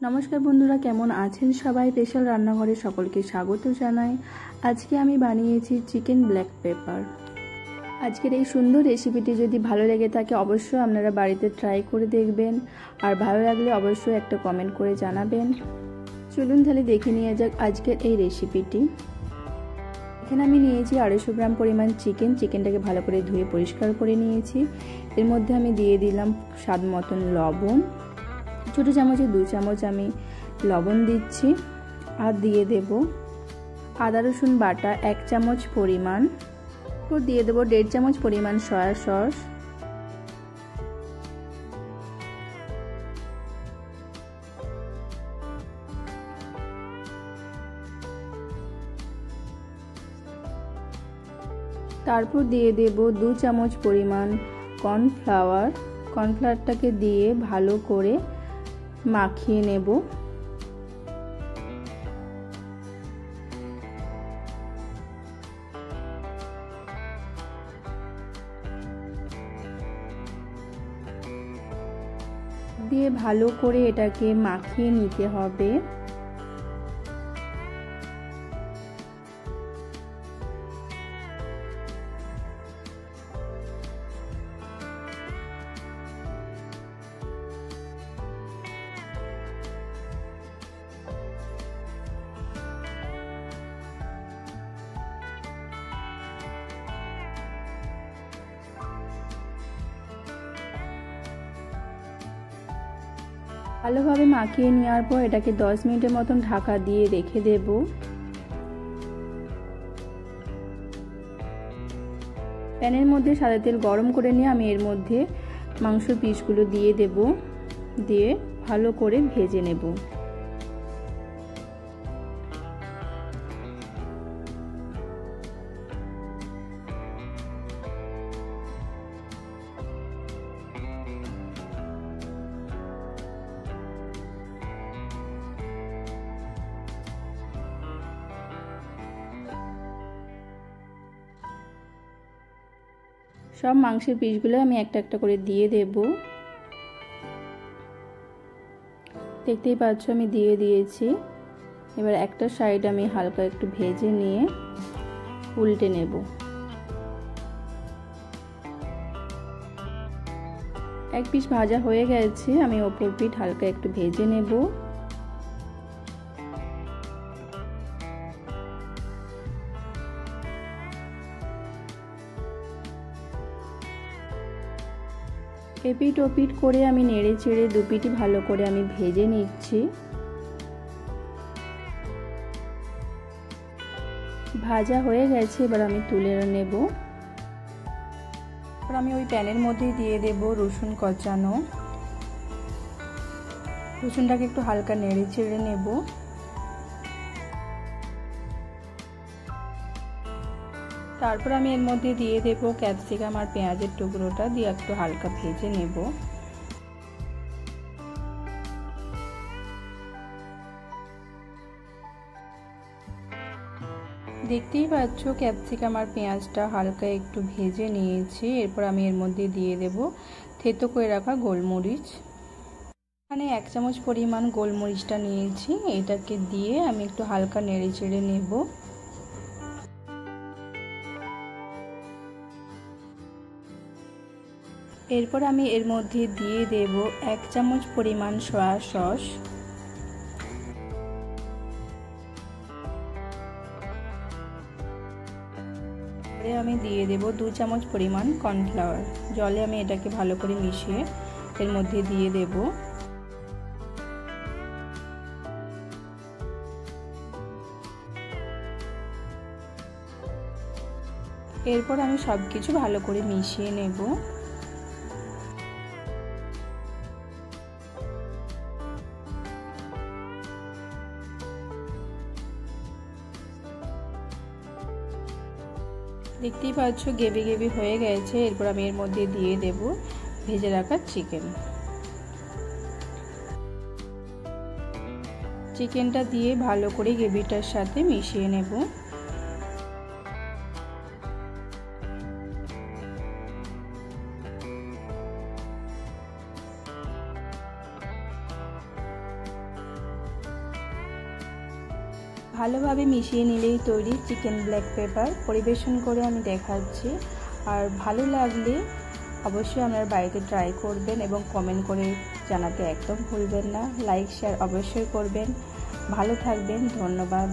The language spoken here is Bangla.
নমস্কার বন্ধুরা, কেমন আছেন সবাই? স্পেশাল রান্নাঘরে সকলকে স্বাগত জানাই। আজকে আমি বানিয়েছি চিকেন ব্ল্যাক পেপার। আজকের এই সুন্দর রেসিপিটি যদি ভালো লেগে থাকে অবশ্যই আপনারা বাড়িতে ট্রাই করে দেখবেন, আর ভালো লাগলে অবশ্যই একটা কমেন্ট করে জানাবেন। চলুন তাহলে দেখে নিয়ে যাক আজকের এই রেসিপিটি। এখানে আমি নিয়েছি 250 গ্রাম পরিমাণ চিকেনটাকে ভালো করে ধুয়ে পরিষ্কার করে নিয়েছি। এর মধ্যে আমি দিয়ে দিলাম স্বাদ মতন লবণ, ছোটো চামচে 2 চামচ আমি লবণ দিচ্ছি, আর দিয়ে দেব আদা রসুন বাটা 1 চামচ পরিমাণ, তারপর দিয়ে দেব 1.5 চামচ পরিমাণ সয়া সস, তারপর দিয়ে দেব 2 চামচ পরিমাণ কর্নফ্লাওয়ারটাকে দিয়ে ভালো করে মাখিয়ে নেব। দিয়ে ভালো করে এটাকে মাখিয়ে নিতে হবে। ভালোভাবে মাখিয়ে নেওয়ার পর এটাকে 10 মিনিটের মতন ঢাকা দিয়ে রেখে দেব। প্যানের মধ্যে সাদা তেল গরম করে নিয়ে আমি এর মধ্যে মাংসের পিসগুলো দিয়ে দেব, দিয়ে ভালো করে ভেজে নেব। সব মাংসের পিসগুলো আমি একটা একটা করে দিয়ে দেব। দেখতেই পাচ্ছ আমি দিয়ে দিয়েছি। এবার একটা সাইড আমি হালকা একটু ভেজে নিয়ে উল্টে নেব। এক পিস ভাজা হয়ে গেছে, আমি ওপর পিঠ হালকা একটু ভেজে নেব। এপিট ওপিট করে আমি নেড়ে চেড়ে দুপিটি ভালো করে আমি ভেজে নিচ্ছি। ভাজা হয়ে গেছে, এবার আমি তুলে নেব। এবার আমি ওই প্যানের মধ্যে দিয়ে দেব রসুন কচানো। রসুনটাকে একটু হালকা নেড়ে চেড়ে নেব। তারপর আমি এর মধ্যে দিয়ে দেব ক্যাপসিকাম আর পেঁয়াজের টুকরোটা, দিয়ে একটু হালকা ভেজে নেব। দেখতেই পাচ্ছ ক্যাপসিকাম আর পেঁয়াজটা হালকা একটু ভেজে নিয়েছি। এরপর আমি এর মধ্যে দিয়ে দেব থেতো করে রাখা গোলমরিচ। এখানে 1 চামচ পরিমাণ গোলমরিচটা নিয়েছি, এটাকে দিয়ে আমি একটু হালকা নেড়ে চেড়ে নেব। এরপর আমি এর মধ্যে দিয়ে দেব 1 চামচ পরিমাণ সয়া সস, আমি দিয়ে দেব 2 চামচ পরিমাণ কর্নফ্লাওয়ার। জলে আমি এটাকে ভালো করে মিশিয়ে এর মধ্যে দিয়ে দেব। এরপর আমি সবকিছু ভালো করে মিশিয়ে নেব। দেখতেই পাচ্ছ গ্রেভি গ্রেভি হয়ে গেছে। এরপর আমি এর মধ্যে দিয়ে দেব ভেজে রাখা চিকেনটা দিয়ে ভালো করে গ্রেভিটার সাথে মিশিয়ে নেব। ভালোভাবে মিশিয়ে নিলেই তৈরি চিকেন ব্ল্যাক পেপার। পরিবেশন করে আমি দেখাচ্ছি। আর ভালো লাগলে অবশ্যই আপনারা বাড়িতে ট্রাই করবেন এবং কমেন্ট করে জানাতে একদম ভুলবেন না। লাইক শেয়ার অবশ্যই করবেন। ভালো থাকবেন, ধন্যবাদ।